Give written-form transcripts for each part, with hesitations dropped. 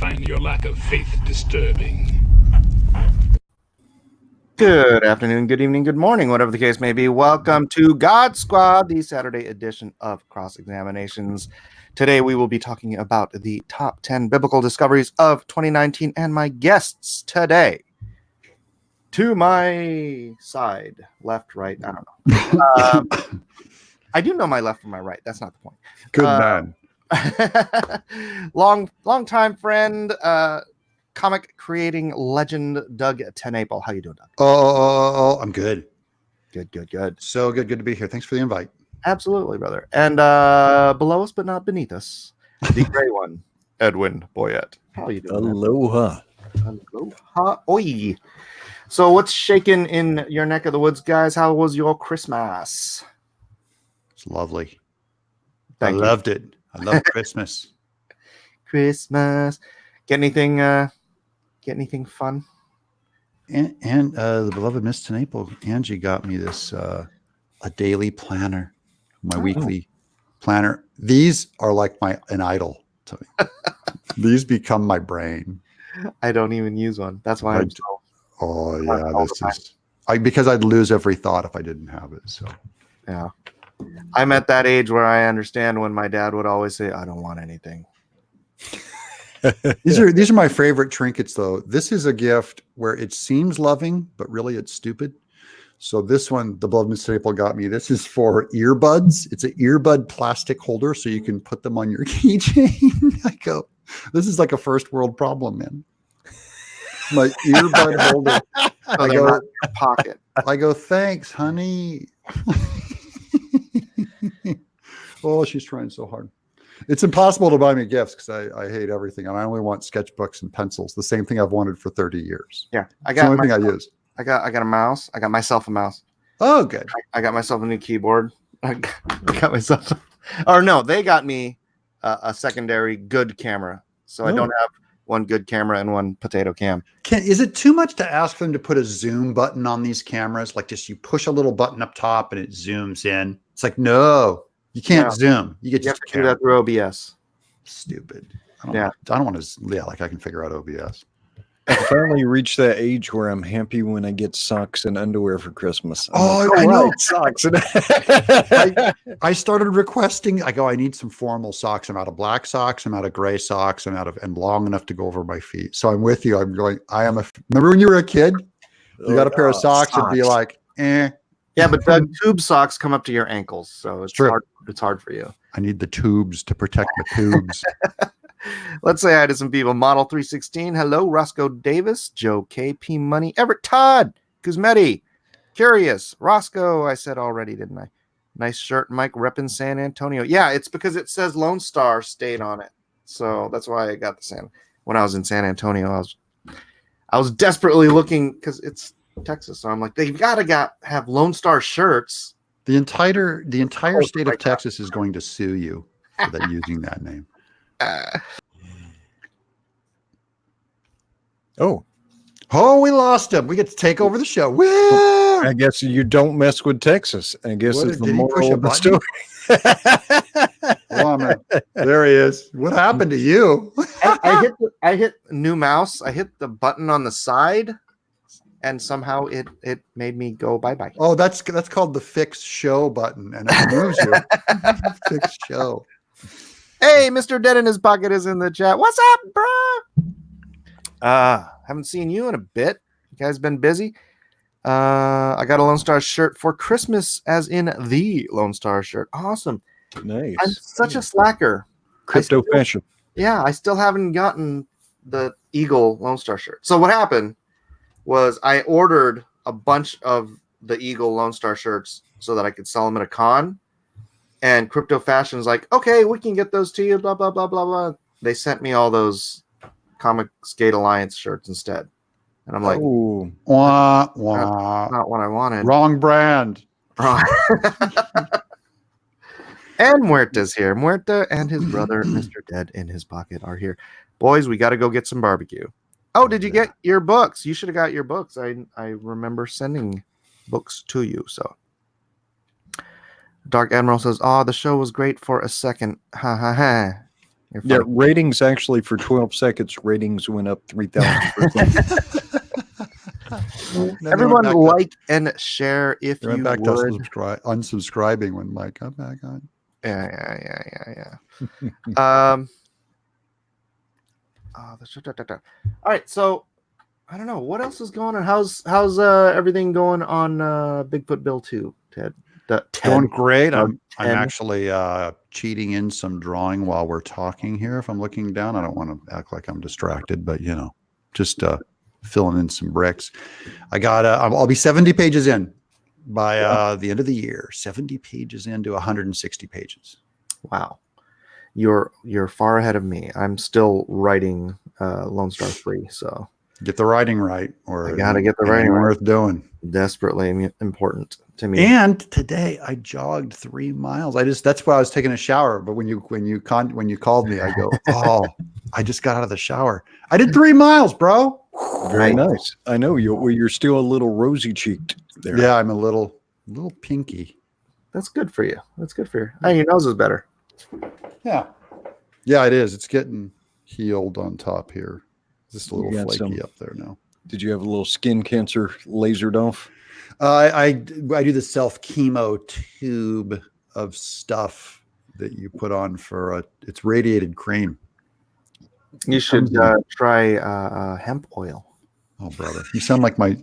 find your lack of faith disturbing. Good afternoon, good evening, good morning, whatever the case may be. Welcome to God Squad, the Saturday edition of Cross Examinations. Today we will be talking about the top 10 biblical discoveries of 2019 and my guests today. To my side, left, right, I don't know. I do know my left from my right. That's not the point. Good man. long time friend, comic creating legend, Doug Tenaple. How you doing, Doug? Oh, I'm good. Good. So good to be here. Thanks for the invite. Absolutely, brother. And below us, but not beneath us, the gray one, Edwin Boyette. How you doing? Aloha. Aloha. Oi. So what's shaking in your neck of the woods, guys? How was your Christmas? It's lovely. Thank you. Loved it. I love Christmas. Christmas. Get anything fun? And the beloved Miss Tenaple, Angie, got me this a daily planner, my weekly planner. These are like an idol to me. These become my brain. I don't even use one. That's why I'm so. Oh yeah, this is because I'd lose every thought if I didn't have it. So yeah, I'm at that age where I understand when my dad would always say, "I don't want anything." These are my favorite trinkets, though. This is a gift where it seems loving, but really it's stupid. So this one, the beloved Miss Tenaple got me. This is for earbuds. It's an earbud plastic holder, so you can put them on your keychain. I go, this is like a first world problem, man. My earbud holder. I go, in your pocket. I go, thanks, honey. Oh, she's trying so hard. It's impossible to buy me gifts because I hate everything. And I only want sketchbooks and pencils. The same thing I've wanted for 30 years. Yeah. It's the only thing I use. I got a mouse. I got myself a mouse. Oh, good. I got myself a new keyboard. I got myself. Or no, they got me a secondary good camera. So I don't have one good camera and one potato cam. Is it too much to ask them to put a zoom button on these cameras? Like just you push a little button up top and it zooms in. It's like, no, you can't zoom. You have to do that through OBS. Stupid. I don't want to. Yeah, like I can figure out OBS. I finally reached that age where I'm happy when I get socks and underwear for Christmas. I know. Socks. I started requesting. I go, I need some formal socks. I'm out of black socks. I'm out of gray socks. I'm out of and long enough to go over my feet. So I'm with you. I'm going. Remember when you were a kid? You got a pair of socks and be like, eh. Yeah, but the tube socks come up to your ankles, so it's true. Hard. It's hard for you. I need the tubes to protect my tubes. Let's say hi to some people. Model 316. Hello, Roscoe Davis, Joe KP Money, Everett Todd, Kuzmeti, Curious, Roscoe. I said already, didn't I? Nice shirt, Mike. Reppin' San Antonio. Yeah, it's because it says Lone Star State on it, so that's why I got the San. When I was in San Antonio, I was desperately looking because it's Texas, so I'm like, they've got to have Lone Star shirts. The entire state of Texas is going to sue you for that using that name. We lost him. We get to take over the show. Woo! I guess you don't mess with Texas. I guess it's the moral of the story. There he is. What happened to you? I hit new mouse. I hit the button on the side, and somehow it made me go bye-bye. Oh, that's called the fix show button, and it moves you. Fix show. Hey, Mr. Dead in his pocket is in the chat. What's up, bro? Haven't seen you in a bit. You guys been busy? I got a Lone Star shirt for Christmas, as in the Lone Star shirt. Awesome. Nice. I'm such a slacker. Crypto fashion. Yeah, I still haven't gotten the Eagle Lone Star shirt. So what happened was I ordered a bunch of the Eagle Lone Star shirts so that I could sell them at a con. And Crypto Fashion's like, okay, we can get those to you, blah, blah, blah, blah, blah. They sent me all those Comic Skate Alliance shirts instead. And I'm like, wah, not what I wanted. Wrong brand. Wrong. And Muerta's here. Muerta and his brother, Mr. Dead in his pocket, are here. Boys, we got to go get some barbecue. Oh, did you get your books? You should have got your books. I remember sending books to you, so. Dark Admiral says, "Oh, the show was great for a second." Ha ha ha. You're Yeah, funny. ratings actually for 12 seconds, ratings went up 3,000%. Everyone like and share if You went you back to would. unsubscribing when Mike got back on. Yeah. All right, so I don't know what else is going on. How's everything going on Bigfoot Bill 2, Ted? Going great. I'm 10. actually cheating in some drawing while we're talking here. If I'm looking down, I don't want to act like I'm distracted, but just filling in some bricks. I got I'll be 70 pages in by the end of the year. 70 pages into 160 pages. Wow. You're far ahead of me. I'm still writing Lone Star 3, so Get the writing right, or I gotta get the it writing ain't right. worth doing. Desperately important to me. And today I jogged 3 miles. That's why I was taking a shower. But when you called me, I go, oh, I just got out of the shower. I did 3 miles, bro. Very nice. I know you're still a little rosy cheeked there. Yeah, I'm a little pinky. That's good for you. Hey, your nose is better. Yeah, it is. It's getting healed on top here. Just a little flaky up there now. Did you have a little skin cancer lasered off? I do the self chemo tube of stuff that you put on for it's radiated cream. You should try hemp oil. Oh, brother, you sound like my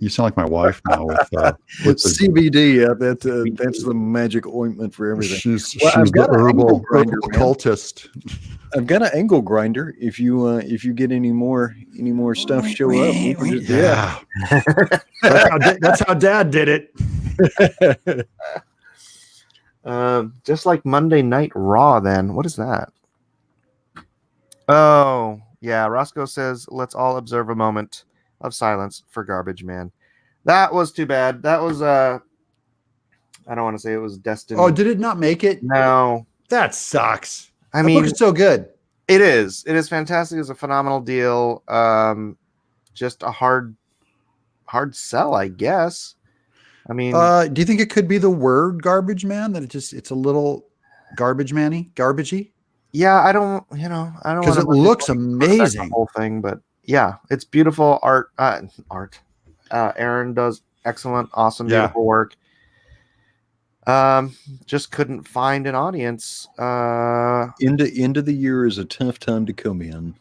wife now with CBD. Yeah, that's the magic ointment for everything. She's the herbal occultist. I've got an angle grinder. If you get any more stuff show up, we can just, yeah. That's how Dad did it. Just like Monday Night Raw. Then what is that? Oh yeah, Roscoe says let's all observe a moment of silence for Garbage Man. That was too bad. That was I don't want to say it was destined. Oh, did it not make it? No, that sucks. I mean, book is so good. It is fantastic. It's a phenomenal deal. Just a hard sell, I guess. I mean, do you think it could be the word Garbage Man, that it's a little garbage man-y, garbagey? Yeah, I don't because it looks amazing, the whole thing, but yeah, it's beautiful art. Aaron does excellent, awesome, beautiful work. Just couldn't find an audience. End of the year is a tough time to come in,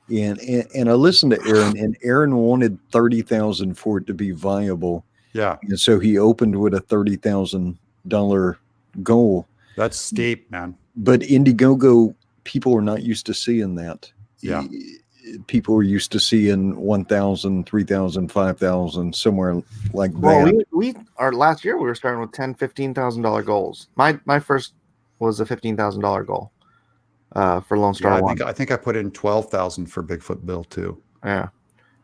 and I listened to Aaron, and Aaron wanted 30,000 for it to be viable. Yeah, and so he opened with a $30,000 goal. That's steep, man. But Indiegogo people are not used to seeing that. Yeah. People are used to seeing 1,000, 3,000, 5,000, somewhere like that. Well, our last year we were starting with $10,000, $15,000 goals. My first was a $15,000 goal for Lone Star 1. I think I put in 12,000 for Bigfoot Bill too. Yeah.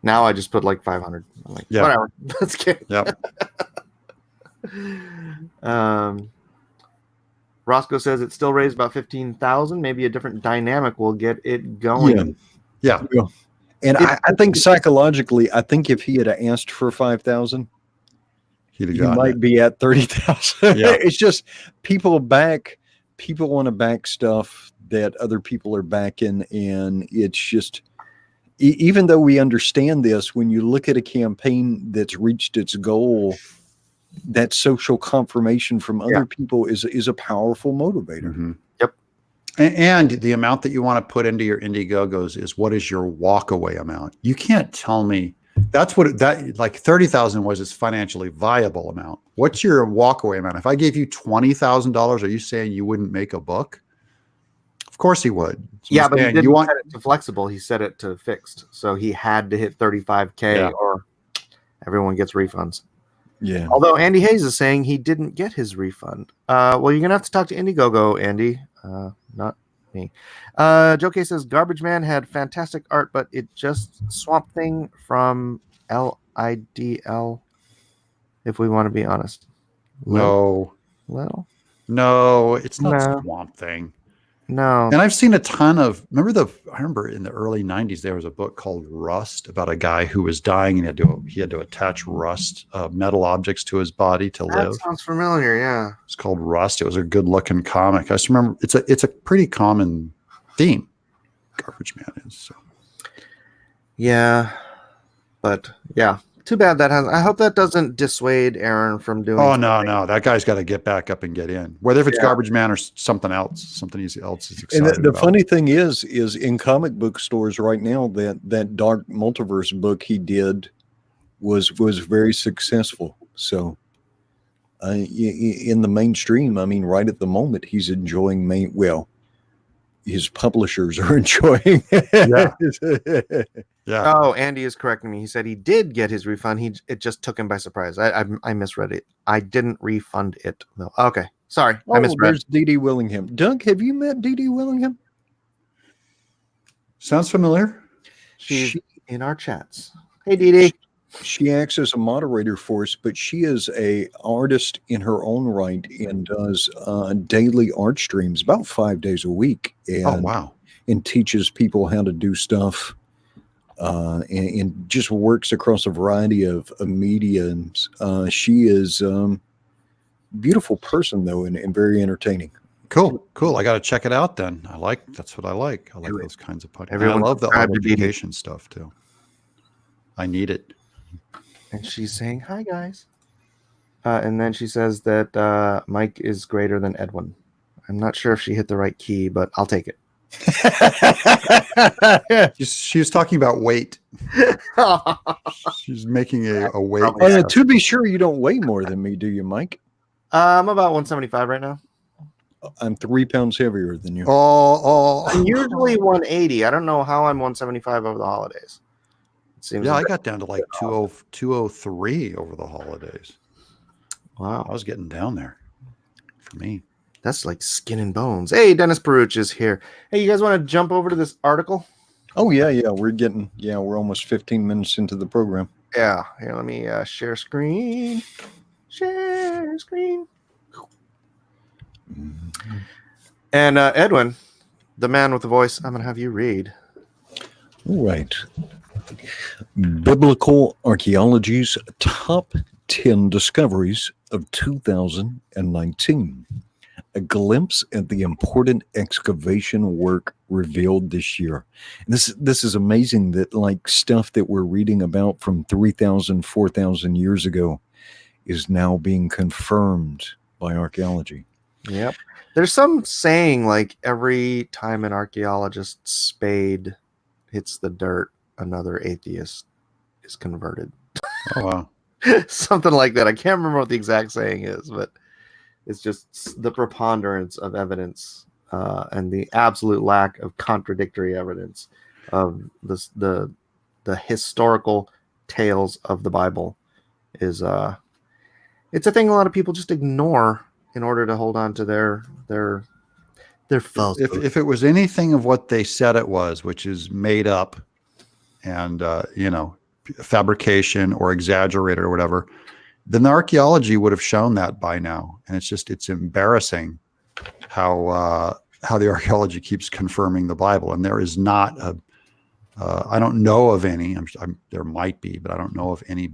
Now I just put like 500. I'm like, whatever. Let's get. Yep. Roscoe says it still raised about 15,000. Maybe a different dynamic will get it going. Yeah. And I think psychologically, I think if he had asked for 5,000, he might be at 30,000. Yeah. It's just people want to back stuff that other people are backing, and it's just, even though we understand this, when you look at a campaign that's reached its goal, that social confirmation from other people is a powerful motivator. Mm-hmm. Yep. And the amount that you want to put into your Indiegogos is what is your walkaway amount. You can't tell me that's what like 30,000 was its financially viable amount. What's your walkaway amount? If I gave you $20,000, are you saying you wouldn't make a book? Of course he would. So yeah, but he didn't set it to flexible. He set it to fixed. So he had to hit 35K or everyone gets refunds. Yeah. Although Andy Hayes is saying he didn't get his refund. Well, you're going to have to talk to Indiegogo, Andy. Not me. Joe K says Garbage Man had fantastic art, but it just Swamp Thing from LIDL, if we want to be honest. No, it's not Swamp Thing. No. And I've seen a ton of, I remember in the early 90s, there was a book called Rust about a guy who was dying and he had to attach rust, metal objects to his body to live. That sounds familiar, yeah. It's called Rust. It was a good looking comic. I just remember it's a pretty common theme. Garbage Man is. So. Yeah, but yeah, too bad that has. I hope that doesn't dissuade Aaron from doing. Oh no, that guy's got to get back up and get in. Whether if it's Garbage Man or something else is excited And the about. funny thing is in comic book stores right now, that Dark Multiverse book he did was very successful. So in the mainstream, I mean, right at the moment, he's enjoying his publishers are enjoying it. Yeah. Oh, Andy is correcting me. He said he did get his refund. It just took him by surprise. I misread it. I didn't refund it though. Okay, sorry, I misread. There's Didi Willing Him. Doug, have you met Didi Willing Him? Sounds familiar. She's in our chats. Hey, Didi. She acts as a moderator for us, but she is a artist in her own right and does daily art streams about 5 days a week. And, wow. And teaches people how to do stuff and just works across a variety of mediums. She is a beautiful person, though, and very entertaining. Cool. I got to check it out then. That's what I like. I like those kinds of podcasts. I love the art education stuff too. I need it. And she's saying, hi, guys. And then she says that Mike is greater than Edwin. I'm not sure if she hit the right key, but I'll take it. She was talking about weight. She's making a weight. To be sure, you don't weigh more than me, do you, Mike? I'm about 175 right now. I'm 3 pounds heavier than you. I'm usually 180. I don't know how I'm 175 over the holidays. I got down to like 203 over the holidays. Wow. I was getting down there for me. That's like skin and bones. Hey, Dennis Baruch is here. Hey, you guys want to jump over to this article? Oh, yeah. We're almost 15 minutes into the program. Yeah. Here, let me share screen. Share screen. Mm-hmm. And Edwin, the man with the voice, I'm going to have you read. All right. Biblical Archaeology's top 10 discoveries of 2019. A glimpse at the important excavation work revealed this year. And this is amazing that like stuff that we're reading about from 3,000, 4,000 years ago is now being confirmed by archaeology. Yep. There's some saying like every time an archaeologist's spade hits the dirt, another atheist is converted. Oh, wow. Something like that. I can't remember what the exact saying is, but it's just the preponderance of evidence and the absolute lack of contradictory evidence of the historical tales of the Bible is it's a thing a lot of people just ignore in order to hold on to their false. If it was anything of what they said it was, which is made up and fabrication or exaggerated or whatever, then the archaeology would have shown that by now. And it's embarrassing how the archaeology keeps confirming the Bible. And there is not I don't know of any, there might be, but I don't know of any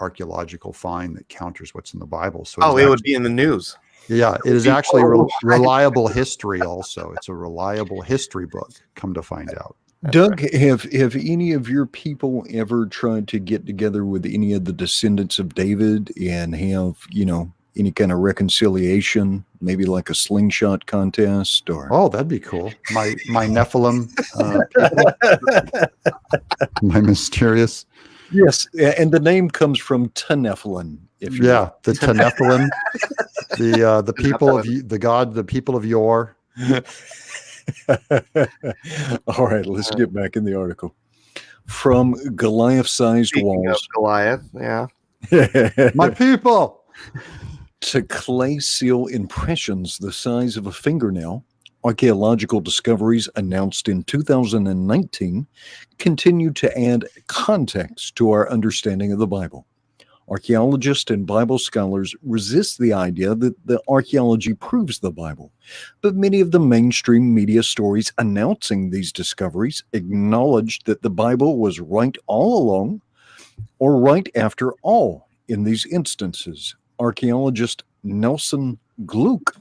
archaeological find that counters what's in the Bible. So it would be in the news. Yeah, it is actually reliable history also. It's a reliable history book, come to find out. Doug, have any of your people ever tried to get together with any of the descendants of David and have, any kind of reconciliation, maybe like a slingshot contest or? Oh, that'd be cool. My Nephilim, my mysterious. Yes, and the name comes from Nephilim. The Nephilim, the people of the people of yore. All right, let's get back in the article. From Goliath-sized walls. Goliath, yeah. My people. To clay seal impressions the size of a fingernail, archaeological discoveries announced in 2019 continue to add context to our understanding of the Bible. Archaeologists and Bible scholars resist the idea that the archaeology proves the Bible, but many of the mainstream media stories announcing these discoveries acknowledge that the Bible was right all along or right after all in these instances. Archaeologist Nelson Gluck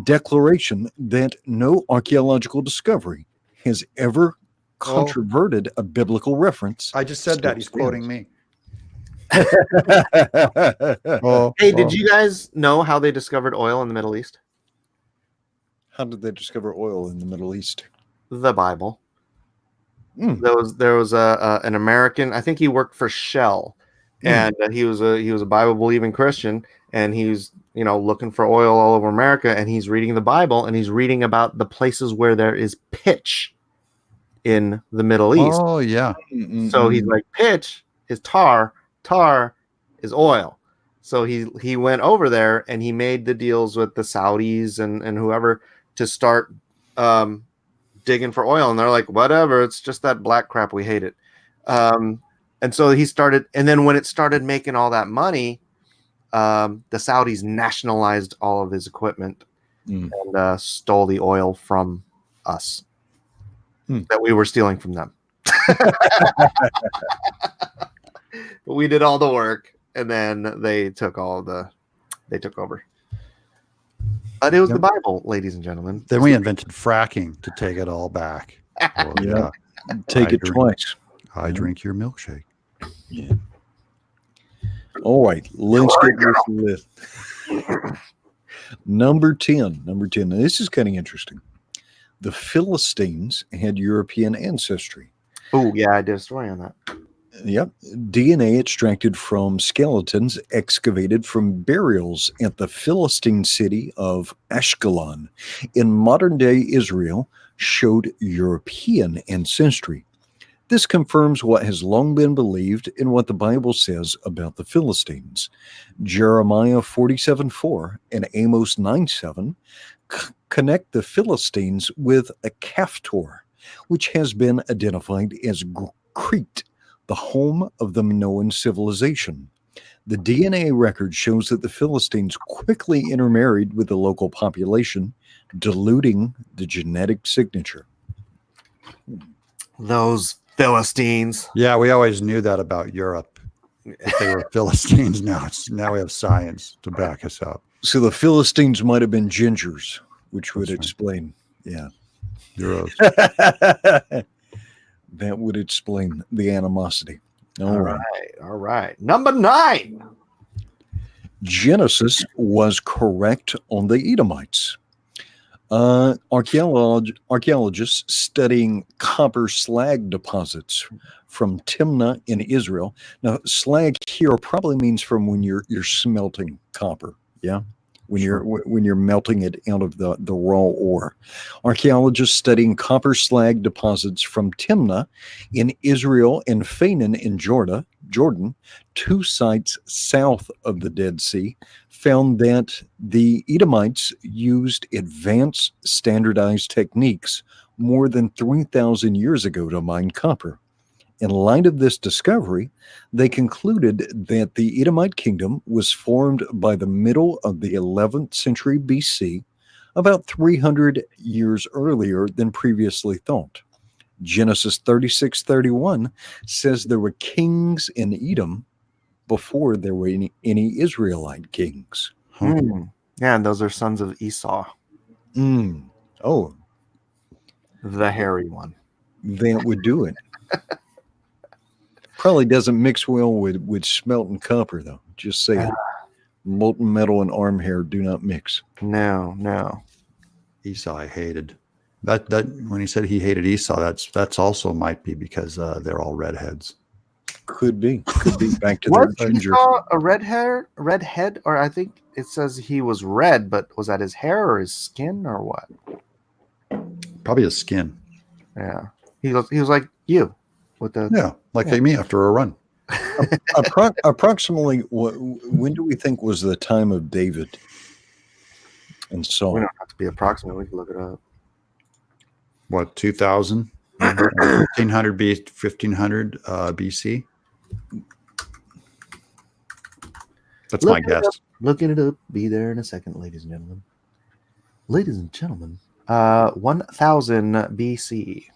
declaration that no archaeological discovery has ever controverted a biblical reference. I just said that. He's quoting me. Hey, did you guys know how they discovered oil in the Middle East? How did they discover oil in the Middle East? The Bible. There was an American. I think he worked for Shell, and he was a Bible believing Christian, and he was looking for oil all over America, and he's reading the Bible, and he's reading about the places where there is pitch in the Middle East. Oh yeah. So he's like, pitch is tar is oil. So he went over there and he made the deals with the Saudis and whoever to start digging for oil, and they're like, whatever, it's just that black crap, we hate it. And so he started, and then when it started making all that money, the Saudis nationalized all of his equipment and stole the oil from us that we were stealing from them. But we did all the work, and then they took over. But it was the Bible, ladies and gentlemen. Then we invented fracking to take it all back. Take it twice. I drink your milkshake. Yeah. All right, let's get this list. Number 10. Now, this is kind of interesting. The Philistines had European ancestry. Oh, yeah, I did a story on that. Yep. DNA extracted from skeletons excavated from burials at the Philistine city of Ashkelon in modern-day Israel showed European ancestry. This confirms what has long been believed in what the Bible says about the Philistines. Jeremiah 47:4 and Amos 9:7 connect the Philistines with a Caphtor, which has been identified as Crete, the home of the Minoan civilization. The DNA record shows that the Philistines quickly intermarried with the local population, diluting the genetic signature. Those Philistines. Yeah, we always knew that about Europe. That they were Philistines. Now we have science to back us up. So the Philistines might have been gingers, which would explain. Yeah. Euros. That would explain the animosity. All right. Number 9. Genesis was correct on the Edomites. Archaeologists studying copper slag deposits from Timnah in Israel. Now, slag here probably means from when you're smelting copper. Yeah. When you're melting it out of the raw ore. Archaeologists studying copper slag deposits from Timnah in Israel and Fanan in Jordan, 2 sites south of the Dead Sea, found that the Edomites used advanced standardized techniques more than 3,000 years ago to mine copper. In light of this discovery, they concluded that the Edomite kingdom was formed by the middle of the 11th century BC, about 300 years earlier than previously thought. Genesis 36:31 says there were kings in Edom before there were any Israelite kings. Yeah, and those are sons of Esau. Oh. The hairy one. That would do it. Probably doesn't mix well with smelting copper, though. Just saying. Molten metal and arm hair do not mix. No. Esau I hated. That when he said he hated Esau, that's also might be because they're all redheads. Could be back to Was their ginger. Esau a redhead, or I think it says he was red, but was that his hair or his skin or what? Probably his skin. Yeah, he was like you with the like me after a run. Approximately, when do we think was the time of David and Saul? We don't have to be approximate. We can look it up. What, 2000? 1500 BC? That's my guess. Looking it up. Be there in a second, ladies and gentlemen. 1000 BC.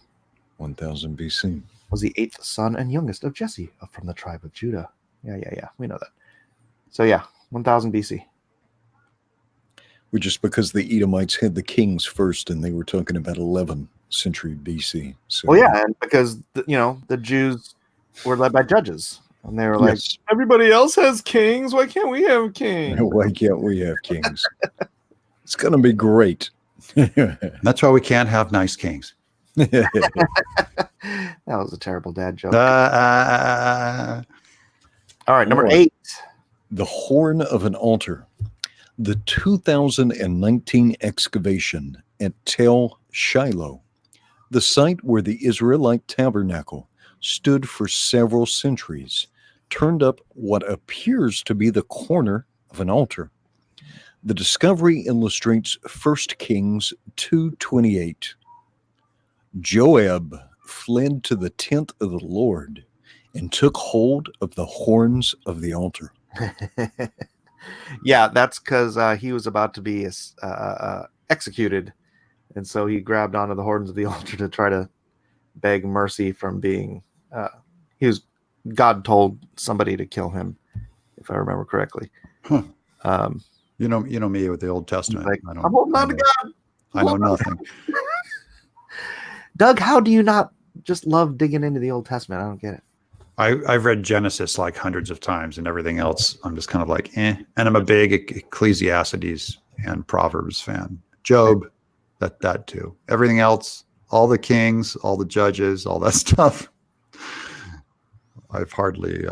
1000 BC. Was the 8th son and youngest of Jesse from the tribe of Judah. Yeah. We know that. So 1000 BC. Just because the Edomites had the kings first and they were talking about 11. century BC. So, Well, yeah, and because the Jews were led by judges, and they were like, yes. everybody else has kings. Why can't we have kings? Why can't we have kings? It's going to be great. That's why we can't have nice kings. That was a terrible dad joke. Uh, All right, number All right. 8. The horn of an altar. The 2019 excavation at Tel Shiloh, the site where the Israelite tabernacle stood for several centuries, turned up what appears to be the corner of an altar. The discovery illustrates 1 Kings 2:28. Joab fled to the tent of the Lord and took hold of the horns of the altar. Yeah, that's because he was about to be executed, and so he grabbed onto the horns of the altar to try to beg mercy from being. God told somebody to kill him, if I remember correctly. Huh. Um, you know me with the Old Testament. like, I'm holding on to God. I know nothing. Doug, how do you not just love digging into the Old Testament? I don't get it. I've read Genesis like hundreds of times, and everything else I'm just kind of like, eh. And I'm a big Ecclesiastes and Proverbs fan. Job, that too. Everything else, all the kings, all the judges, all that stuff, I've hardly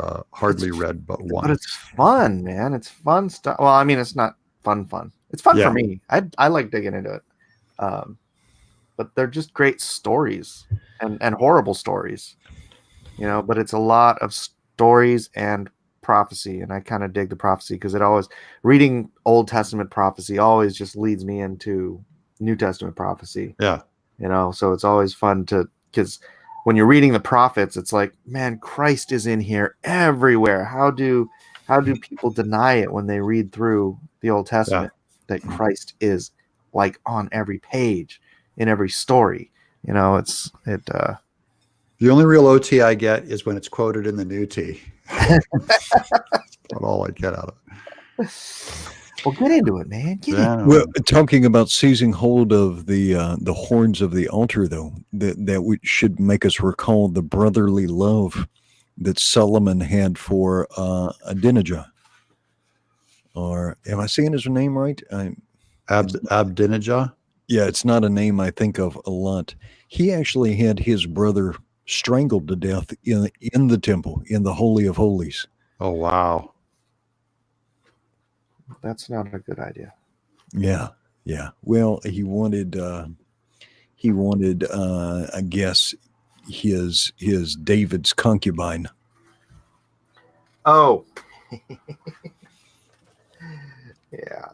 read but one. But it's fun, man. It's fun stuff. Well, I mean, it's not fun. It's fun for me. I like digging into it. But they're just great stories and horrible stories. But it's a lot of stories and prophecy, and I kind of dig the prophecy because reading Old Testament prophecy always just leads me into New Testament prophecy. Yeah. So it's always fun because when you're reading the prophets, it's like, man, Christ is in here everywhere. How do people deny it when they read through the Old Testament that Christ is like on every page in every story? The only real OT I get is when it's quoted in the New T. That's about all I get out of it. Well, get into it, man. Well, talking about seizing hold of the horns of the altar, though, that should make us recall the brotherly love that Solomon had for Adonijah. Or am I saying his name right? Adonijah? Yeah, it's not a name I think of a lot. He actually had his brother strangled to death in the temple, in the Holy of Holies. Oh, wow. That's not a good idea. Yeah. Well, he wanted, I guess, his David's concubine. Oh. Yeah.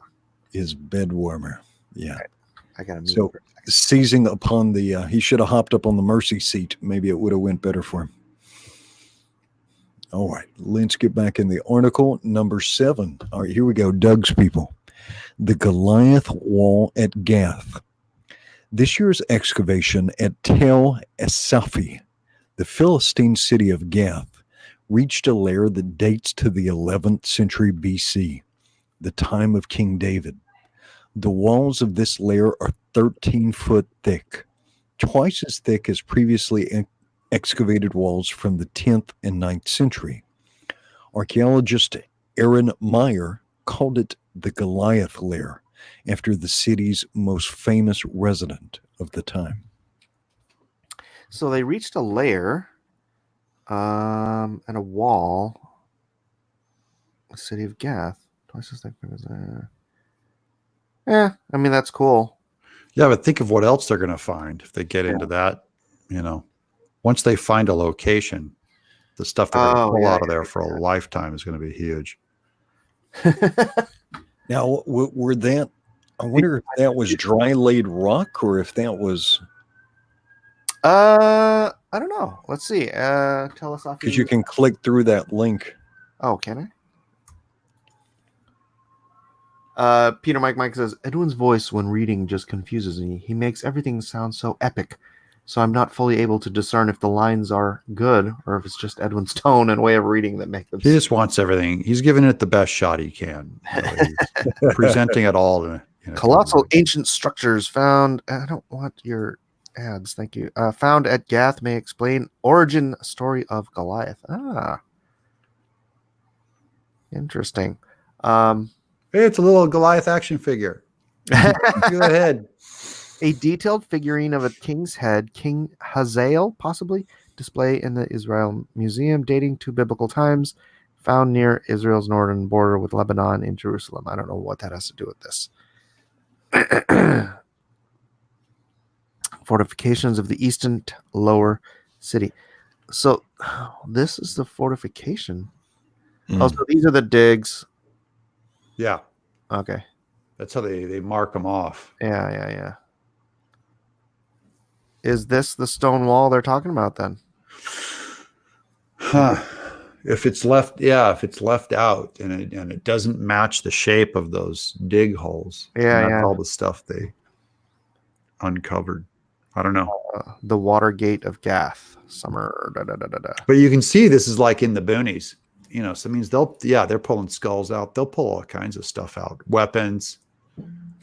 His bed warmer. Yeah. I got to So seizing upon he should have hopped up on the mercy seat. Maybe it would have went better for him. All right, let's get back in the article. Number 7. All right, here we go. Doug's people. The Goliath Wall at Gath. This year's excavation at Tel Esafi, the Philistine city of Gath, reached a lair that dates to the 11th century BC, the time of King David. The walls of this lair are 13 foot thick, twice as thick as previously excavated walls from the 10th and 9th century. Archaeologist Aaron Meyer called it the Goliath Lair, after the city's most famous resident of the time. So they reached a lair and a wall. The city of Gath. Twice as thick as I mean, that's cool. Yeah, but think of what else they're going to find if they get into that. Once they find a location, the stuff they're going to pull out of there for a lifetime is going to be huge. Now, I wonder if that was Drylaid Rock or if that was... I don't know. Let's see. Tell us off. Because you can click through that link. Oh, can I? Peter Mike says, Edwin's voice when reading just confuses me. He makes everything sound so epic. So I'm not fully able to discern if the lines are good or if it's just Edwin's tone and way of reading that make them. He just wants everything. He's giving it the best shot he can. He's presenting it all. Colossal ancient structures found. I don't want your ads. Thank you. Found at Gath may explain origin story of Goliath. Ah, interesting. Hey, it's a little Goliath action figure. Go ahead. A detailed figurine of a king's head, King Hazael, possibly, display in the Israel Museum dating to biblical times, found near Israel's northern border with Lebanon in Jerusalem. I don't know what that has to do with this. Fortifications of the eastern lower city. So this is the fortification. Oh, so these are the digs. Yeah. Okay. That's how they mark them off. Yeah. Is this the stone wall they're talking about then? Huh. If it's left out and it doesn't match the shape of those dig holes, that's all the stuff they uncovered. I don't know. The Watergate of Gath, summer. But you can see this is like in the boonies. So it means they're pulling skulls out. They'll pull all kinds of stuff out. Weapons.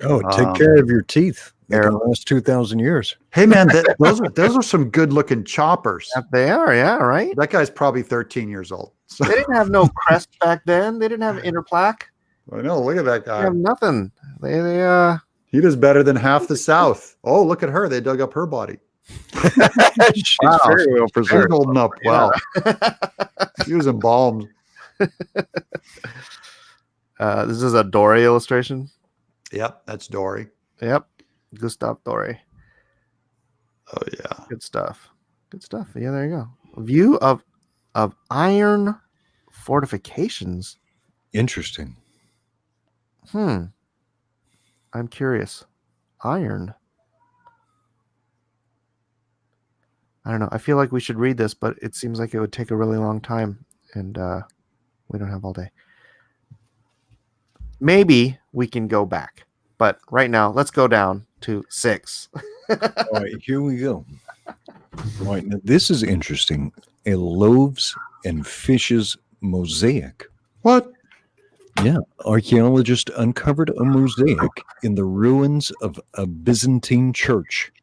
Oh, take care of your teeth. They can last 2,000 years. Hey man, those are some good looking choppers. They are, yeah, right. That guy's probably 13 years old. So. They didn't have no crest back then. They didn't have inner plaque. I know. Look at that guy. They have nothing. He does better than half the South. Oh, look at her. They dug up her body. She's very well preserved. She's holding up well. She was embalmed. This is a Dory illustration. Yep, that's Dory. Yep, Gustav Dory. Oh yeah, good stuff. Yeah, there you go. View of iron fortifications. Interesting. I'm curious. Iron. I don't know. I feel like we should read this, but it seems like it would take a really long time, and we don't have all day. Maybe we can go back, but right now, let's go down to 6. All right, here we go. All right, now this is interesting. A loaves and fishes mosaic. What? Yeah, archaeologists uncovered a mosaic in the ruins of a Byzantine church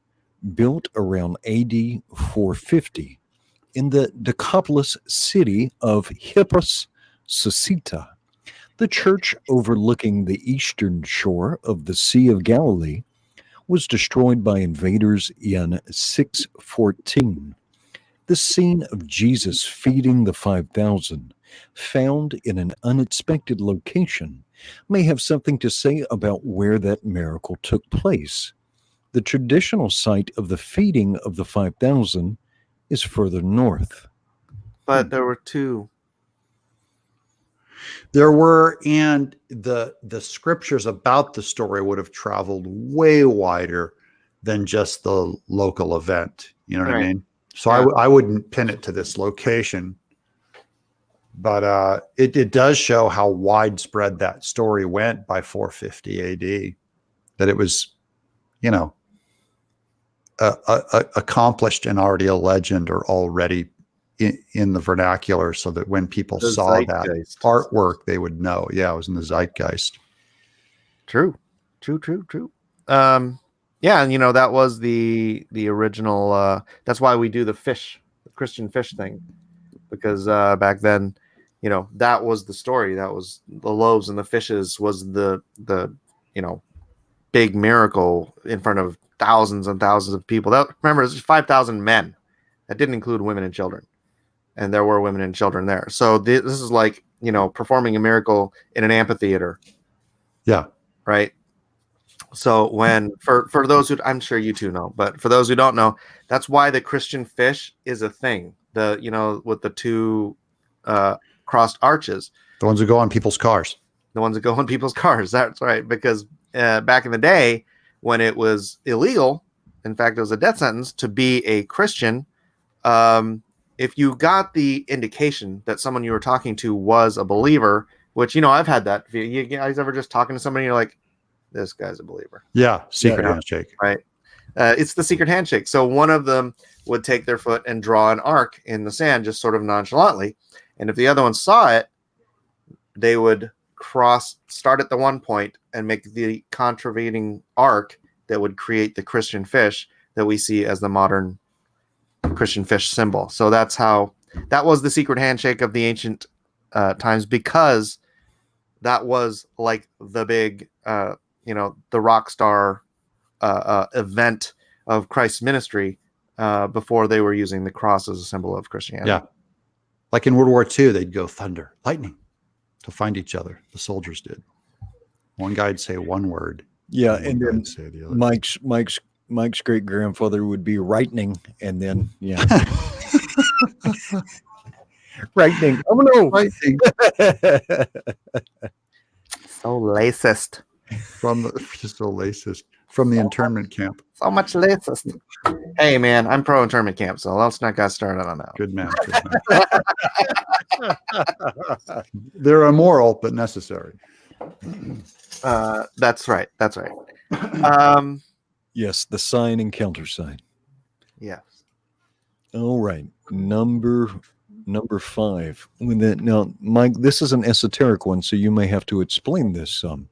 built around AD 450 in the Decapolis city of Hippos Susita. The church overlooking the eastern shore of the Sea of Galilee was destroyed by invaders in 614. The scene of Jesus feeding the 5,000, found in an unexpected location, may have something to say about where that miracle took place. The traditional site of the feeding of the 5,000 is further north. But there were 2. There were, and the scriptures about the story would have traveled way wider than just the local event. You know what I mean? So yeah. I wouldn't pin it to this location, but it does show how widespread that story went by 450 AD, that it was, accomplished and already a legend or already in the vernacular, so that when people saw that artwork, they would know. Yeah, it was in the zeitgeist. True. Yeah, and that was the original. That's why we do the Christian fish thing, because back then, that was the story. That was the loaves and the fishes was the big miracle in front of thousands and thousands of people. Remember, it's 5,000 men. That didn't include women and children. And there were women and children there. So this is like, performing a miracle in an amphitheater. Yeah. Right. So when, for those who, I'm sure you two know, but for those who don't know, that's why the Christian fish is a thing. With the 2 crossed arches. The ones that go on people's cars. That's right. Because back in the day when it was illegal, in fact, it was a death sentence to be a Christian. If you got the indication that someone you were talking to was a believer, which, I've had that. You guys ever just talking to somebody and you're like, this guy's a believer. Yeah. Secret handshake. Right. It's the secret handshake. So one of them would take their foot and draw an arc in the sand, just sort of nonchalantly. And if the other one saw it, they would start at the one point and make the contravening arc that would create the Christian fish, that we see as the modern Christian fish symbol. So that was the secret handshake of the ancient times, because that was like the big, the rock star event of Christ's ministry before they were using the cross as a symbol of Christianity. Yeah. Like in World War II, they'd go thunder, lightning to find each other. The soldiers did. One guy'd say one word. Yeah, and then say the other. Mike's great grandfather would be rightening, and then rightening. Oh no, Lightning. So racist. From the internment camp. So much racist. Hey man, I'm pro internment camp, so let's not get started on that. Good man. They're immoral but necessary. That's right. Yes, the sign and countersign. Yes. All right, number 5. Now, Mike, this is an esoteric one, so you may have to explain this some.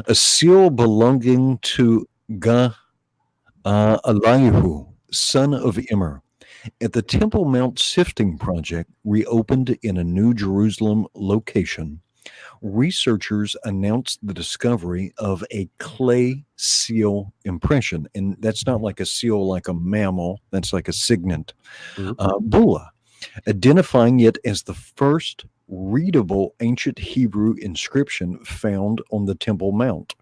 A seal belonging to Elihu, son of Immer, at the Temple Mount Sifting Project, reopened in a New Jerusalem location. Researchers announced the discovery of a clay seal impression, and that's not like a seal like a mammal, that's like a signet, bulla, identifying it as the first readable ancient Hebrew inscription found on the Temple Mount.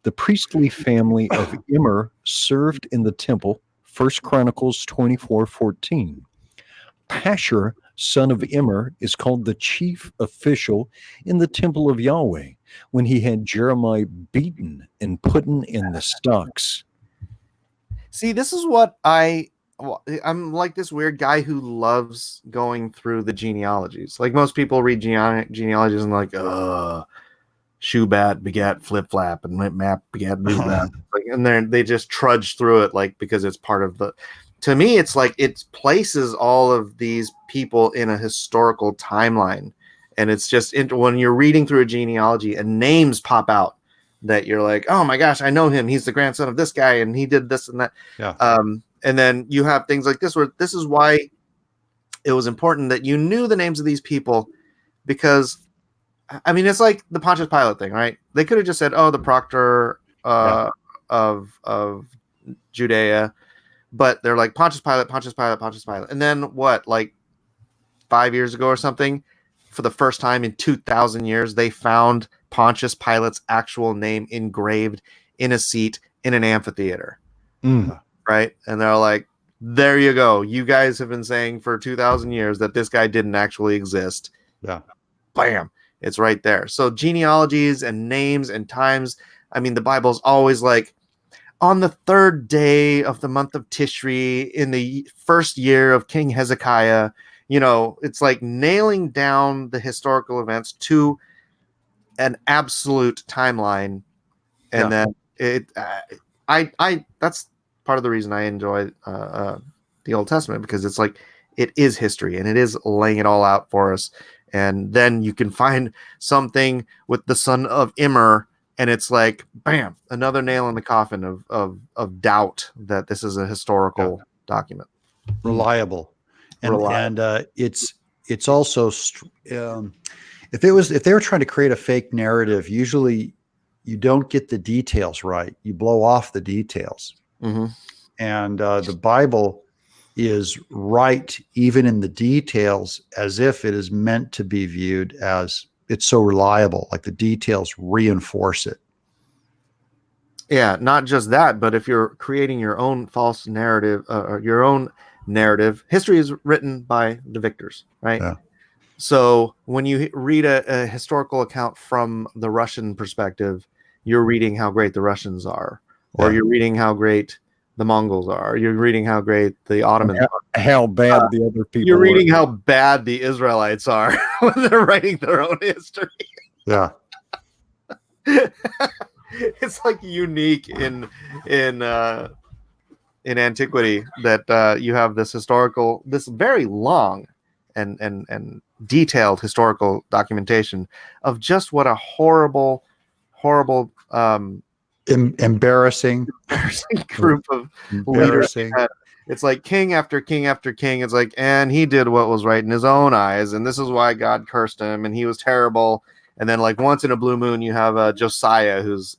The priestly family of Immer served in the temple, 1 Chronicles 24:14. Pashur, son of Immer, is called the chief official in the temple of Yahweh when he had Jeremiah beaten and put in the stocks. See, this is what I'm like this weird guy who loves going through the genealogies. Like most people read genealogies and like, Shubat begat Flip Flap and Map begat Boot. And then they just trudge through it, like, because it's part of the. To me, it's like it places all of these people in a historical timeline, and it's just when you're reading through a genealogy and names pop out that you're like, oh my gosh, I know him. He's the grandson of this guy, and he did this and that. Yeah. And then you have things like this, where this is why it was important that you knew the names of these people, because, I mean, it's like the Pontius Pilate thing, right? They could have just said, oh, the proctor of Judea, but they're like Pontius Pilate. And then what, like 5 years ago or something, for the first time in 2,000 years, they found Pontius Pilate's actual name engraved in a seat in an amphitheater. Right? And they're like, there you go. You guys have been saying for 2,000 years that this guy didn't actually exist. Yeah. Bam. It's right there. So genealogies and names and times. I mean, the Bible's always like, on the 3rd day of the month of Tishri in the 1st year of King Hezekiah. It's like nailing down the historical events to an absolute timeline. And then that's part of the reason I enjoy the Old Testament, because it's like it is history and it is laying it all out for us. And then you can find something with the son of Immer, and it's like, bam, another nail in the coffin of doubt that this is a historical document. Reliable. And it's also if they were trying to create a fake narrative, usually you don't get the details right. You blow off the details. Mm-hmm. And the Bible is right even in the details, as if it is meant to be viewed as it's so reliable, like the details reinforce it. Yeah, not just that, but if you're creating your own false narrative, or your own narrative, history is written by the victors, right? Yeah. So when you read a historical account from the Russian perspective, you're reading how great the Russians are, or you're reading how great the Mongols are. You're reading how great the Ottomans are. How bad the other people You're reading how bad the Israelites are when they're writing their own history. Yeah. It's like unique in antiquity that you have this very long and detailed historical documentation of just what a horrible Embarrassing. group of leaders. It's like king after king after king. It's like, and he did what was right in his own eyes, and this is why God cursed him, and he was terrible. And then, like, once in a blue moon, you have Josiah, who's,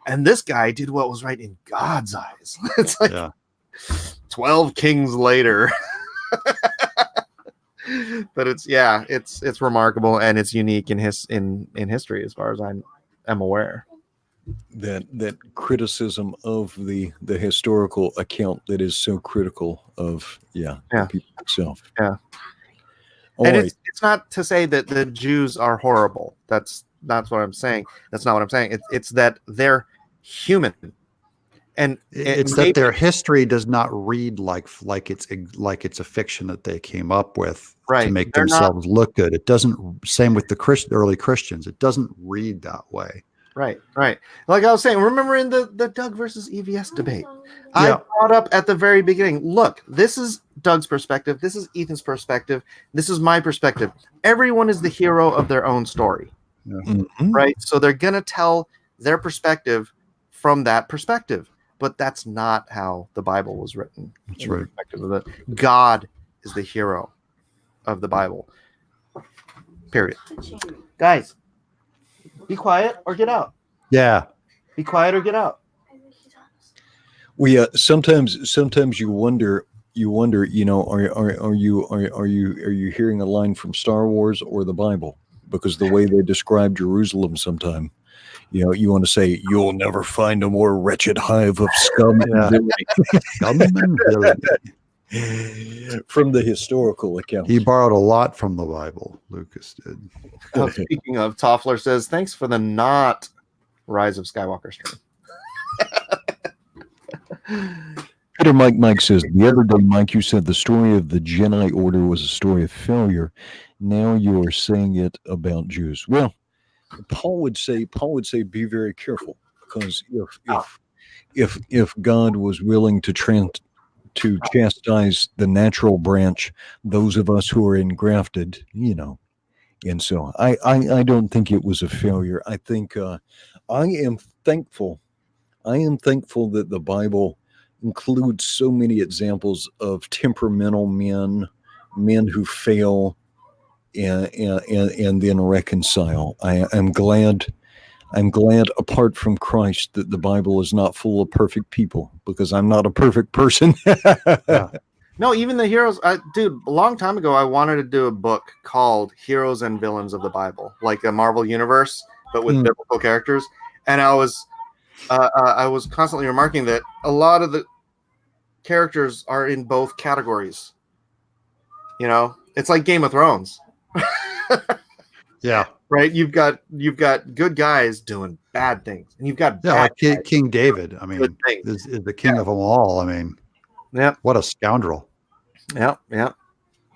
and this guy did what was right in God's eyes. It's like 12 kings later. But it's remarkable, and it's unique in history as far as I'm aware. That criticism of the historical account that is so critical of the people itself. Yeah. And it's not to say that the Jews are horrible. That's what I'm saying. That's not what I'm saying. It's that they're human, and it's that their history does not read like it's a fiction that they came up with to make themselves look good. It doesn't. Same with the early Christians. It doesn't read that way. Right. Like I was saying, remember in the Doug versus EVS debate, I brought up at the very beginning, look, this is Doug's perspective. This is Ethan's perspective. This is my perspective. Everyone is the hero of their own story. Yeah. Mm-hmm. Right. So they're going to tell their perspective from that perspective, but that's not how the Bible was written. That's right. God is the hero of the Bible. Period. Guys, be quiet or get out. Yeah. Be quiet or get out. We sometimes you wonder, are you hearing a line from Star Wars or the Bible? Because the way they describe Jerusalem sometime, you want to say, you'll never find a more wretched hive of scum and villainy. Scum and villainy. From the historical account. He borrowed a lot from the Bible, Lucas did. Speaking of, Toffler says, thanks for the not Rise of Skywalker stream. Peter Mike says, the other day, Mike, you said the story of the Jedi Order was a story of failure. Now you are saying it about Jews. Well, Paul would say, be very careful, because if God was willing to chastise the natural branch, those of us who are engrafted, and so I don't think it was a failure. I think I am thankful that the Bible includes so many examples of temperamental men who fail and then reconcile. I'm glad apart from Christ that the Bible is not full of perfect people, because I'm not a perfect person. No, even the heroes, dude, a long time ago, I wanted to do a book called Heroes and Villains of the Bible, like a Marvel universe, but with biblical characters. And I was constantly remarking that a lot of the characters are in both categories. It's like Game of Thrones. Yeah. Right. You've got good guys doing bad things, and you've got bad guys. King David. I mean, is the king of them all. I mean, what a scoundrel. Yeah.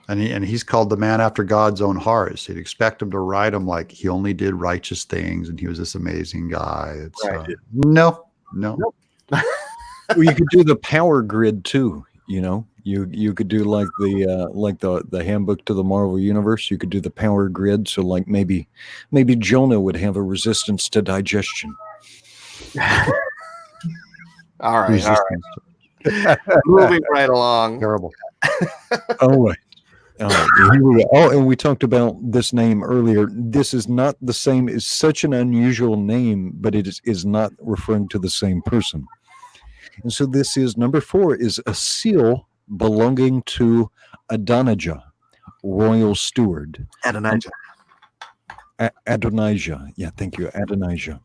And he's called the man after God's own heart. So you'd expect him to write him like he only did righteous things and he was this amazing guy. It's no. Nope. Well, you could do the power grid too. You could do like the handbook to the Marvel universe. You could do the power grid. So like maybe Jonah would have a resistance to digestion. All right. Moving right along. Terrible. All right. Here we go. Oh, and we talked about this name earlier. This is not the same. It's such an unusual name, but it is not referring to the same person. And so this is number 4 is a seal belonging to Adonijah, royal steward. Adonijah. Adonijah. Yeah, thank you. Adonijah.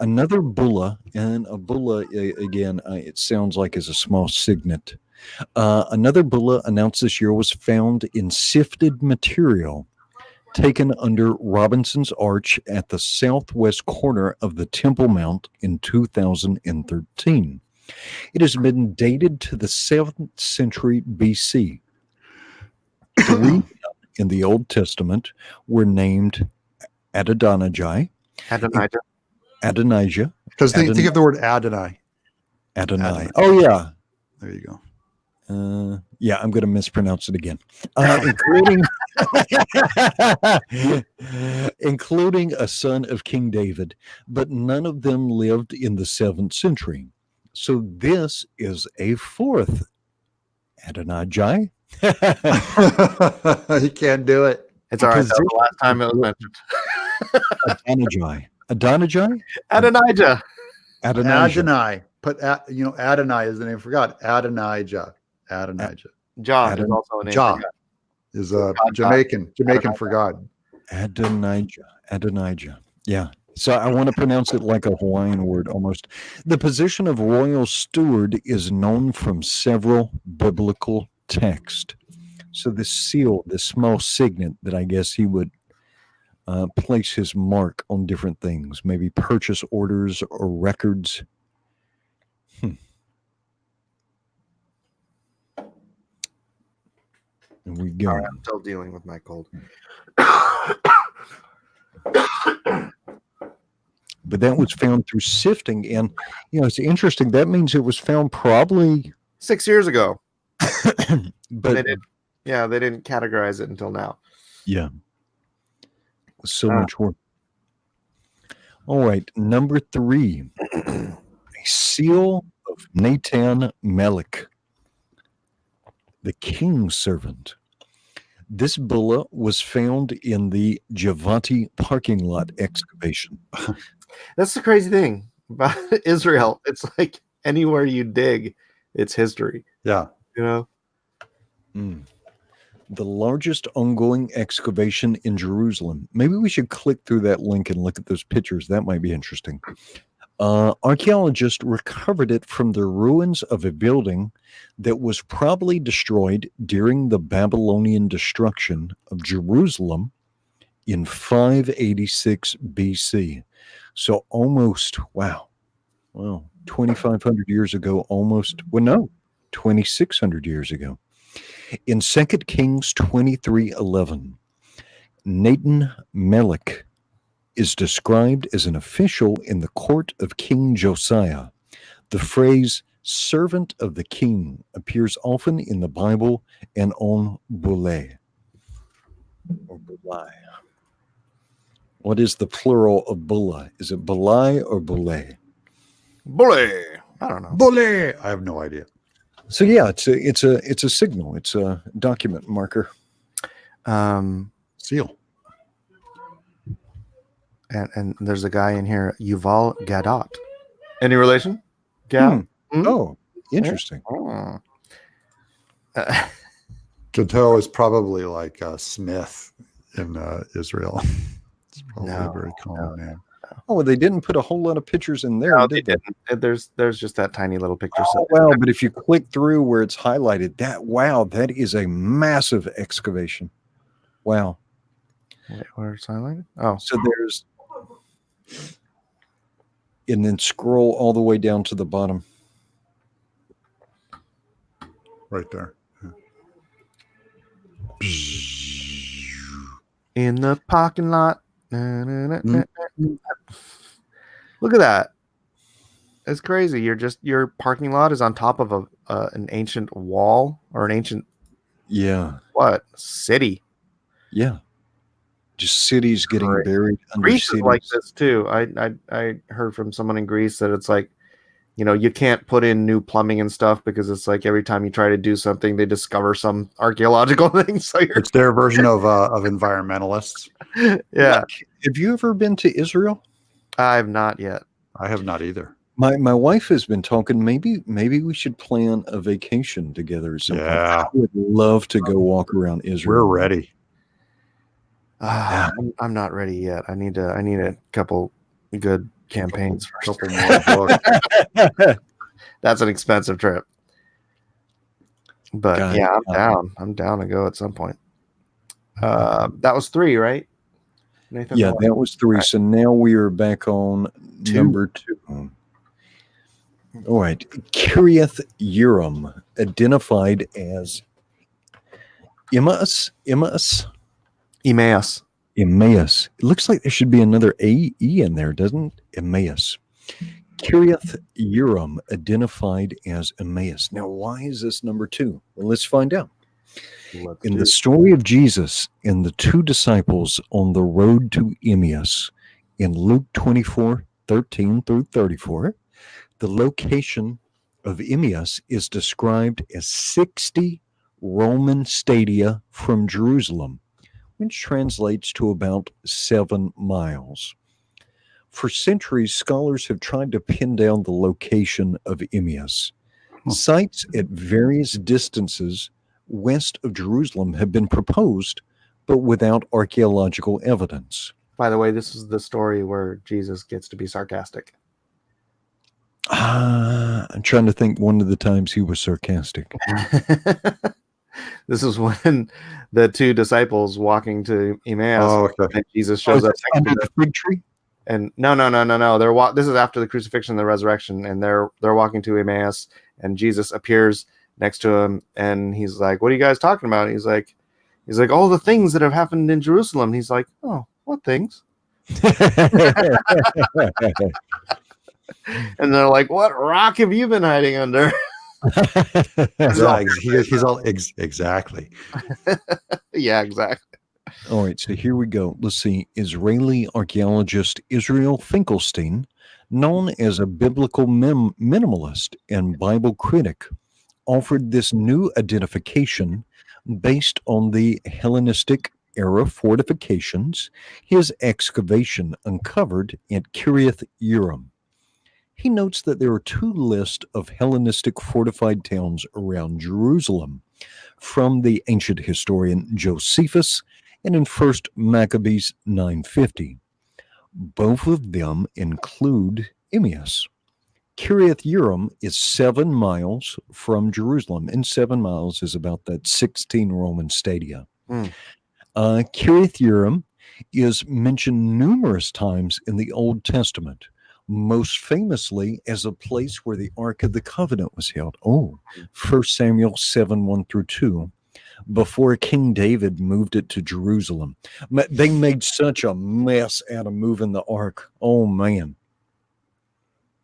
Another bulla, and a bulla, again, it sounds like is a small signet. Another bulla announced this year was found in sifted material taken under Robinson's Arch at the southwest corner of the Temple Mount in 2013. It has been dated to the 7th century BC. 3 men in the Old Testament were named Adonijah. Because think of the word Adonai. Adonai. Oh, yeah. There you go. Yeah, I'm going to mispronounce it again. Including a son of King David, but none of them lived in the 7th century. So this is a 4th Adonijah. You can't do it. It's all right. That was the last time it was mentioned. Adonijah? Adonijah. Adonai. Put Adonai is the name. I forgot. Adonijah. John is also a name. Jah is Jamaican for God. Adonijah. Yeah. So I want to pronounce it like a Hawaiian word almost. The position of royal steward is known from several biblical texts. So this seal, this small signet that I guess he would place his mark on different things, maybe purchase orders or records. And we go. I'm still dealing with my cold. But that was found through sifting, and it's interesting. That means it was found probably 6 years ago. But they didn't categorize it until now. Yeah. So much work. All right, number 3. A seal of Nathan Melech, the king's servant. This bulla was found in the Javati parking lot excavation. That's the crazy thing about Israel. It's like anywhere you dig, it's history. Yeah. The largest ongoing excavation in Jerusalem. Maybe we should click through that link and look at those pictures. That might be interesting. Archaeologists recovered it from the ruins of a building that was probably destroyed during the Babylonian destruction of Jerusalem in 586 BC. So almost, 2,500 years ago, 2,600 years ago. In 2 Kings 23:11, Nathan Melech is described as an official in the court of King Josiah. The phrase servant of the king appears often in the Bible and on bulle. Or bullai. What is the plural of bulla? Is it bullai or bulle? Bully. I don't know. Bully. I have no idea. So yeah, it's a signal. It's a document marker. Seal. And there's a guy in here, Yuval Gadot. Any relation? Gad? Oh, interesting. Gadot is probably like Smith in Israel. It's probably a very common name. Oh, they didn't put a whole lot of pictures in there. No, they didn't. There's just that tiny little picture. Oh, wow, but if you click through where it's highlighted, that is a massive excavation. Wow. Wait, where it's highlighted? Oh. So there's, and then scroll all the way down to the bottom. Right there. Yeah. In the parking lot. Look at that. It's crazy. Your parking lot is on top of an ancient wall or an ancient city. Yeah. Just cities getting buried under Greece cities. is like this too. I heard from someone in Greece that it's like, you can't put in new plumbing and stuff because it's like every time you try to do something, they discover some archaeological thing. So it's their version of environmentalists. Yeah. Have you ever been to Israel? I have not yet. I have not either. My wife has been talking. Maybe we should plan a vacation together. Yeah. I would love to go walk around Israel. We're ready. I'm not ready yet. I need a couple good campaigns first. Couple more books. That's an expensive trip. But I'm down. I'm down to go at some point. That was 3, right? Nathan? Yeah, that was 3. Right. So now we are back on 2. Number 2. All right. Kiriath Yearim, identified as Emmaus. It looks like there should be another A-E in there, doesn't it? Emmaus. Kiriath Jearim identified as Emmaus. Now, why is this number 2? Well, let's find out. In the story of Jesus and the 2 disciples on the road to Emmaus, in Luke 24:13-34, the location of Emmaus is described as 60 Roman stadia from Jerusalem, which translates to about 7 miles. For centuries, scholars have tried to pin down the location of Emmaus. Sites at various distances west of Jerusalem have been proposed, but without archaeological evidence. By the way, this is the story where Jesus gets to be sarcastic. I'm trying to think one of the times he was sarcastic. This is when the 2 disciples walking to Emmaus, and Jesus shows up under the fig tree. And no. This is after the crucifixion and the resurrection, and they're walking to Emmaus, and Jesus appears next to him, and he's like, "What are you guys talking about?" And he's like, "All the things that have happened in Jerusalem." And he's like, "Oh, what things?" And they're like, "What rock have you been hiding under?" He's all exactly. Yeah, exactly. All right, so here we go. Let's see. Israeli archaeologist Israel Finkelstein, known as a biblical minimalist and Bible critic, offered this new identification based on the Hellenistic era fortifications his excavation uncovered at Kiriath Jearim. He notes that there are 2 lists of Hellenistic fortified towns around Jerusalem from the ancient historian Josephus and in 1 Maccabees 9:50. Both of them include Emmaus. Kiriath Jearim is 7 miles from Jerusalem, and 7 miles is about that 16 Roman stadia. Kiriath Jearim is mentioned numerous times in the Old Testament, most famously as a place where the Ark of the Covenant was held. 1 Samuel 7:1-2. Before King David moved it to Jerusalem. They made such a mess out of moving the Ark. Oh, man.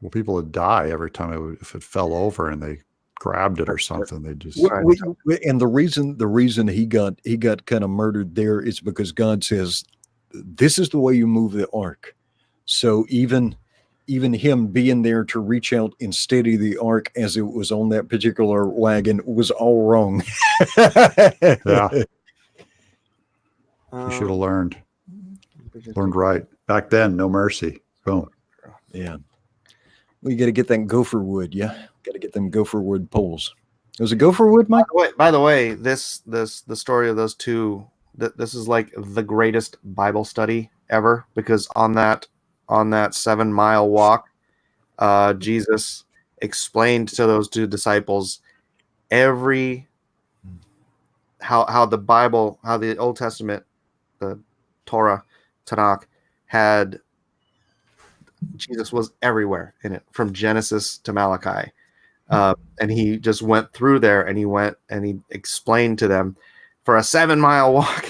Well, people would die every time if it fell over and they grabbed it or something. They just and the reason he got kind of murdered there is because God says, this is the way you move the Ark. So even him being there to reach out and steady the Ark as it was on that particular wagon was all wrong. Yeah. You should have learned right. Back then, no mercy. Boom. Yeah. We got to get that gopher wood. Yeah. Got to get them gopher wood poles. Was it gopher wood, Mike? By the way, the story of those 2, this is like the greatest Bible study ever, because on that 7-mile walk, Jesus explained to those 2 disciples how the Bible, how the Old Testament, the Torah, Tanakh, had Jesus was everywhere in it, from Genesis to Malachi. And he just went through there, and he explained to them for a 7-mile walk,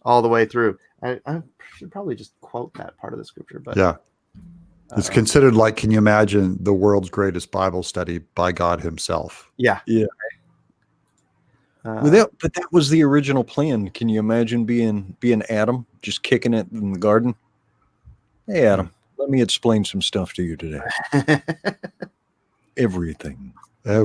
all the way through. I should probably just quote that part of the scripture, but yeah, it's considered like, can you imagine the world's greatest Bible study by God himself? Yeah. But that was the original plan. Can you imagine being Adam, just kicking it in the garden? Hey, Adam, let me explain some stuff to you today. Everything. Yeah.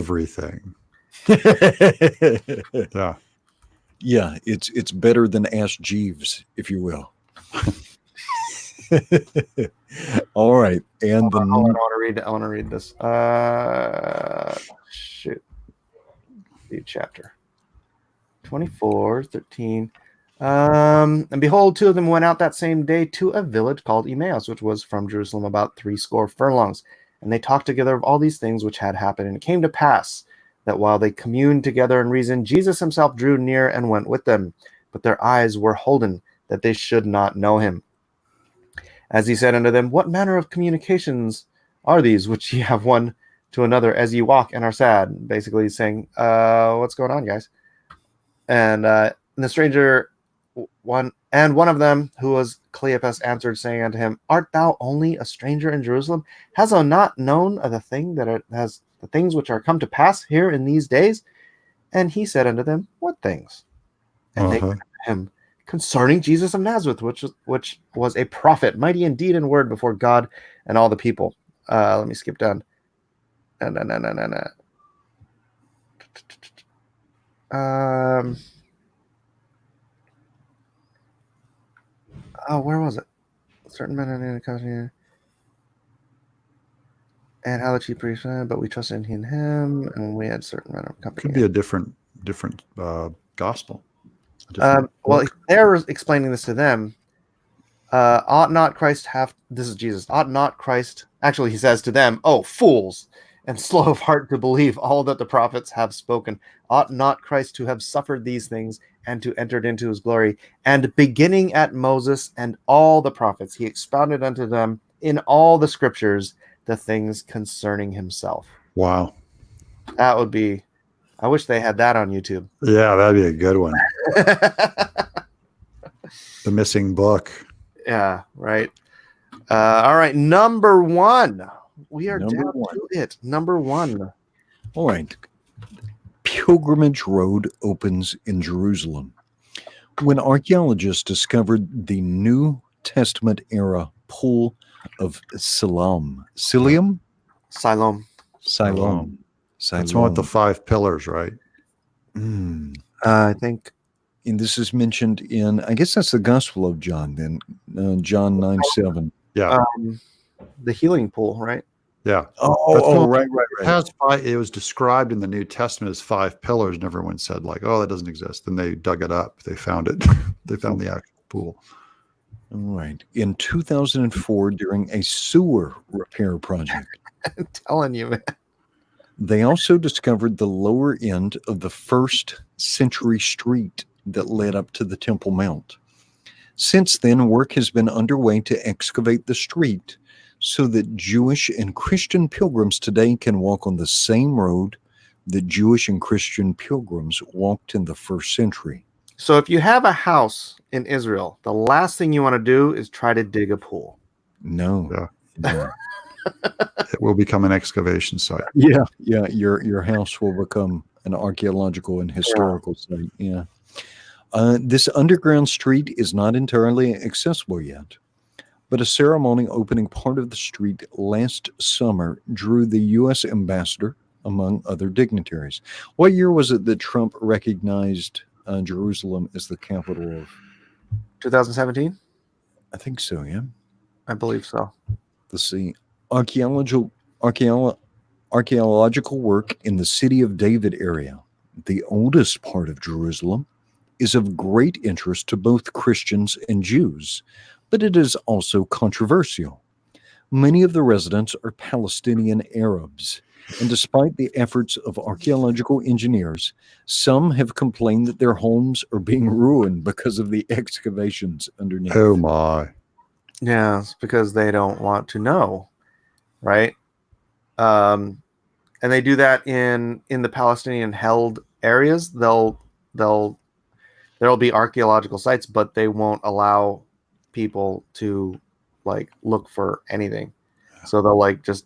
Yeah, it's better than Ask Jeeves, if you will. All right, and I want to read this. Shoot, the chapter 24:13. And behold, 2 of them went out that same day to a village called Emmaus, which was from Jerusalem about 80 furlongs. And they talked together of all these things which had happened. And it came to pass that while they communed together and reasoned, Jesus himself drew near and went with them. But their eyes were holden, that they should not know him. As he said unto them, what manner of communications are these which ye have one to another as ye walk and are sad? Basically he's saying, what's going on, guys? And the stranger one of them, who was Cleopas, answered, saying unto him, Art thou only a stranger in Jerusalem? Hast thou not known of the things which are come to pass here in these days? And he said unto them, What things? And they said unto him, Concerning Jesus of Nazareth, which was a prophet, mighty in deed and word before God and all the people. Let me skip down. No. Where was it? Certain men in the company, and how the chief priest, but we trusted in him, and we had certain men of company. Could be a different gospel. Well, they're explaining this to them. Ought not Christ have? This is Jesus. Ought not Christ? Actually, he says to them, "Oh, fools, and slow of heart to believe all that the prophets have spoken. Ought not Christ to have suffered these things and to enter into his glory? And beginning at Moses and all the prophets, he expounded unto them in all the scriptures the things concerning himself." Wow. That would be, I wish they had that on YouTube. Yeah, that'd be a good one. The missing book. Yeah, right. All right, number one. We are down to it. Number one. All right. Pilgrimage Road opens in Jerusalem. When archaeologists discovered the New Testament era pool of Siloam. Siloam. That's one with the 5 pillars, right? I think. And this is mentioned in, I guess that's the Gospel of John, then, John 9:7. Yeah. The healing pool, right? Yeah. Right. It was described in the New Testament as 5 pillars, and everyone said, like, oh, that doesn't exist. Then they dug it up. They found it. They found the actual pool. All right. In 2004, during a sewer repair project. I'm telling you, man. They also discovered the lower end of the 1st century street that led up to the Temple Mount. Since then, work has been underway to excavate the street so that Jewish and Christian pilgrims today can walk on the same road that Jewish and Christian pilgrims walked in the 1st century. So if you have a house in Israel, the last thing you want to do is try to dig a pool. No. It will become an excavation site. Yeah. Your house will become an archaeological and historical site. Yeah. This underground street is not entirely accessible yet, but a ceremony opening part of the street last summer drew the U.S. ambassador, among other dignitaries. What year was it that Trump recognized Jerusalem as the capital of? 2017? I think so, yeah. I believe so. Let's see. Archaeological work in the City of David area, the oldest part of Jerusalem, is of great interest to both Christians and Jews, but it is also controversial. Many of the residents are Palestinian Arabs, and despite the efforts of archaeological engineers, some have complained that their homes are being ruined because of the excavations underneath. Oh my. Yeah, it's because they don't want to know, right? And they do that in the Palestinian held areas. There'll be archaeological sites, but they won't allow people to like look for anything. So they'll like just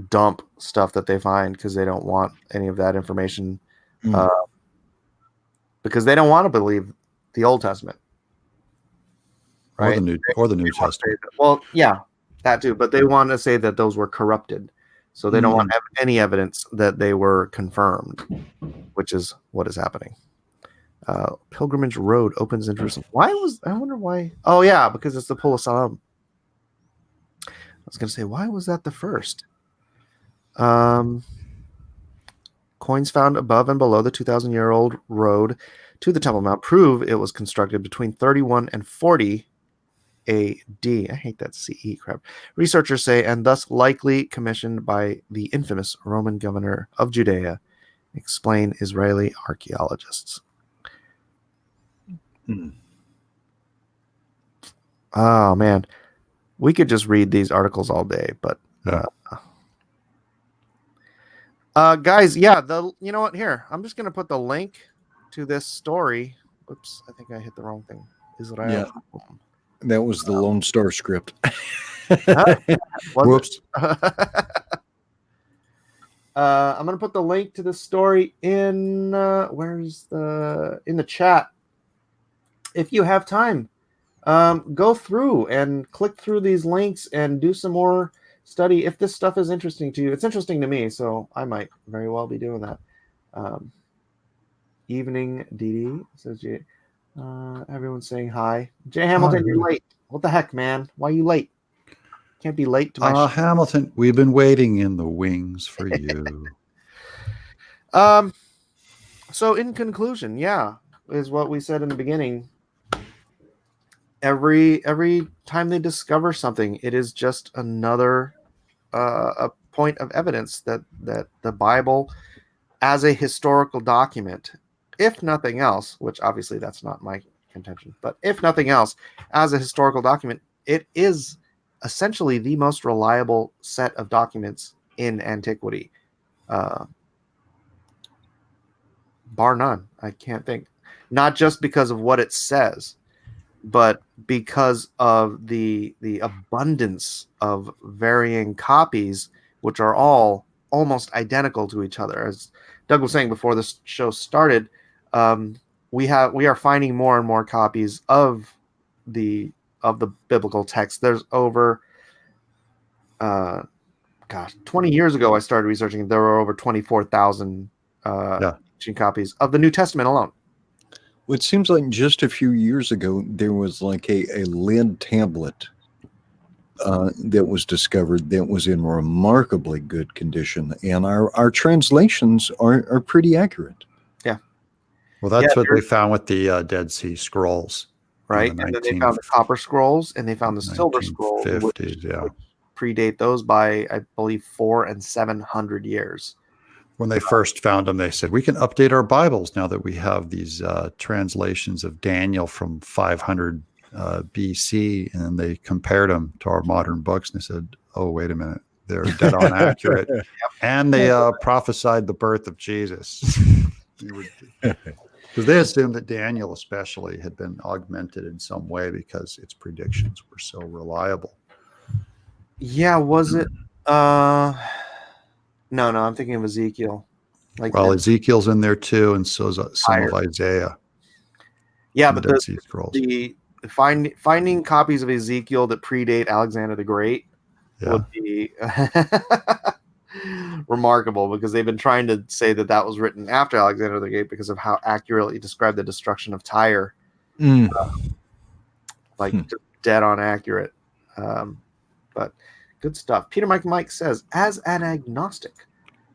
dump stuff that they find because they don't want any of that information, because they don't want to believe the Old Testament, right? Or the New Testament. Well, yeah, that too. But they want to say that those were corrupted, so they don't want to have any evidence that they were confirmed, which is what is happening. Pilgrimage Road opens in Jerusalem. I wonder why. Oh yeah, because it's the Pool of Siloam. I was going to say, why was that the first? Coins found above and below the 2,000-year-old road to the Temple Mount prove it was constructed between 31 and 40 A.D. I hate that CE crap. Researchers say, and thus likely commissioned by the infamous Roman governor of Judea, explain Israeli archaeologists. Oh man, we could just read these articles all day, but guys, yeah, you know what? Here, I'm just gonna put the link to this story Oops, I think I hit the wrong thing. Is it I? Yeah. That was the Lone Star script. Whoops. I'm gonna put the link to the story in in the chat. If you have time, go through and click through these links and do some more study. If this stuff is interesting to you, it's interesting to me, so I might very well be doing that. Evening, Didi says Jay. Everyone's saying hi. Jay Hamilton, you're late. What the heck, man? Why are you late? Can't be late to my Hamilton, we've been waiting in the wings for you. So in conclusion, yeah, is what we said in the beginning. Every time they discover something, it is just another a point of evidence that the Bible, as a historical document, if nothing else, which obviously that's not my contention, but if nothing else, as a historical document, it is essentially the most reliable set of documents in antiquity, bar none. I can't think. Not just because of what it says, but because of the abundance of varying copies, which are all almost identical to each other. As Doug was saying before this show started, we are finding more and more copies of the biblical text. There's over 20 years ago I started researching. There were over 24,000 copies of the New Testament alone. Well, it seems like just a few years ago, there was like a lead tablet that was discovered that was in remarkably good condition. And our translations are pretty accurate. Yeah. Well, that's what they found with the Dead Sea Scrolls. Right. And then they found the copper scrolls and they found the silver scrolls, which predate those by, I believe, 400 and 700 years. When they first found them, they said, we can update our Bibles now that we have these translations of Daniel from 500 BC. And they compared them to our modern books. And they said, oh, wait a minute. They're dead on accurate. Yep. And they prophesied the birth of Jesus. Because they assumed that Daniel especially had been augmented in some way because its predictions were so reliable. Yeah, was it? No, I'm thinking of Ezekiel. Ezekiel's in there too, and so is some of Isaiah. Yeah, but the finding copies of Ezekiel that predate Alexander the Great would be remarkable, because they've been trying to say that was written after Alexander the Great because of how accurately described the destruction of Tyre. Just dead on accurate. But good stuff. Peter Mike says, as an agnostic,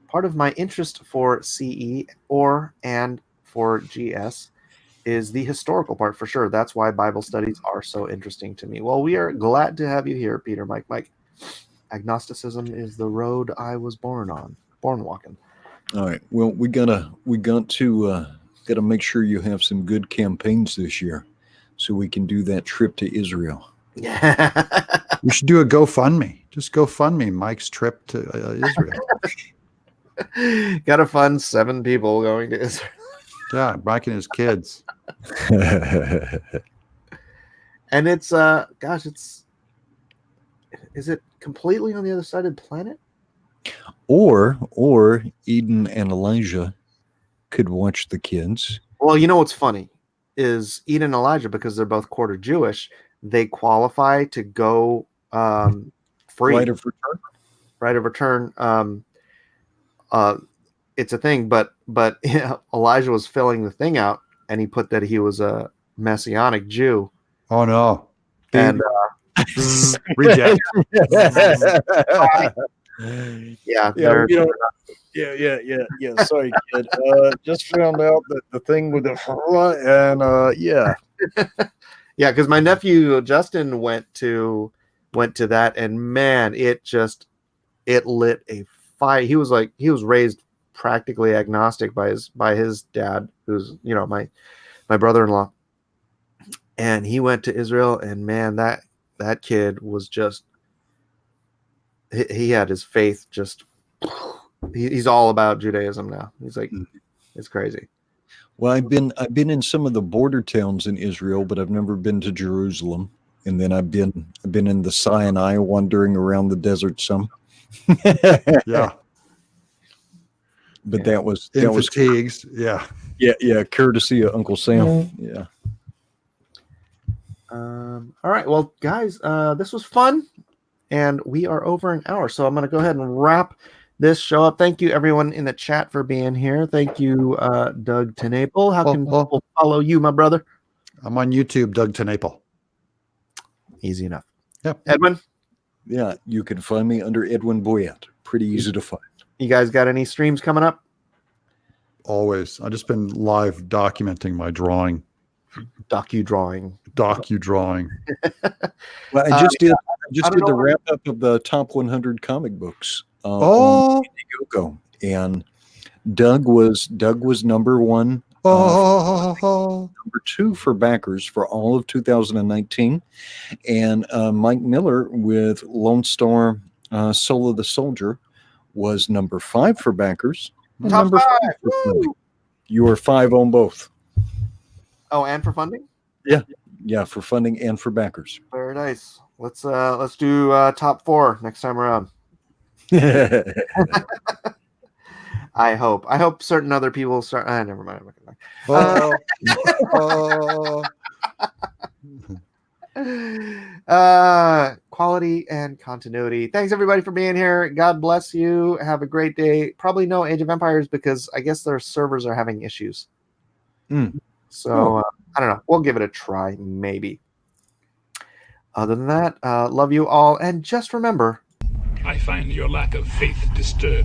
part of my interest for CE and for GS is the historical part for sure. That's why Bible studies are so interesting to me. Well, we are glad to have you here, Peter Mike. Agnosticism is the road I was born walking. All right. Well, we got to make sure you have some good campaigns this year, so we can do that trip to Israel. Yeah. We should do a GoFundMe. Just GoFundMe Mike's trip to Israel. Got to fund 7 people going to Israel. Yeah, Mike and his kids. And it's is it completely on the other side of the planet? Or Eden and Elijah could watch the kids. Well, you know what's funny is Eden and Elijah, because they're both quarter Jewish, they qualify to go free. Right of return. Right of return. It's a thing, but Elijah was filling the thing out, and he put that he was a Messianic Jew. Oh no! And reject. Yeah. Sorry, kid. Just found out that the thing with the and yeah, because my nephew Justin went to that, and man, it lit a fire. He was raised practically agnostic by his dad, who's my brother-in-law, and he went to Israel, and man, that kid was just, he had his faith just, he's all about Judaism now. He's like, it's crazy. Well, I've been in some of the border towns in Israel, but I've never been to Jerusalem. And then I've been in the Sinai, wandering around the desert some. Yeah. But that was fatigues. Yeah. Yeah, courtesy of Uncle Sam. Yeah. All right, well, guys, this was fun, and we are over an hour, so I'm going to go ahead and wrap this show up. Thank you, everyone in the chat, for being here. Thank you, Doug Tenaple. How can people follow you, my brother? I'm on YouTube, Doug Tenaple. Easy enough. Yep. Edwin? Yeah, you can find me under Edwin Boyette. Pretty easy to find. You guys got any streams coming up? Always. I've just been live documenting my drawing. Docu-drawing. Well, I just did the wrap up of the top 100 comic books on Indiegogo, and Doug was number one. Number two for backers for all of 2019, and Mike Miller with Lone Star Soul of the Soldier was number 5 for backers. Top 5. You were 5 on both. Oh, and for funding? Yeah, for funding and for backers. Very nice. Let's do top 4 next time around. I hope certain other people start. Never mind. Quality and continuity. Thanks everybody for being here. God bless you. Have a great day. Probably no Age of Empires because I guess their servers are having issues. So I don't know. We'll give it a try, maybe. Other than that, love you all, and just remember, I find your lack of faith disturbing.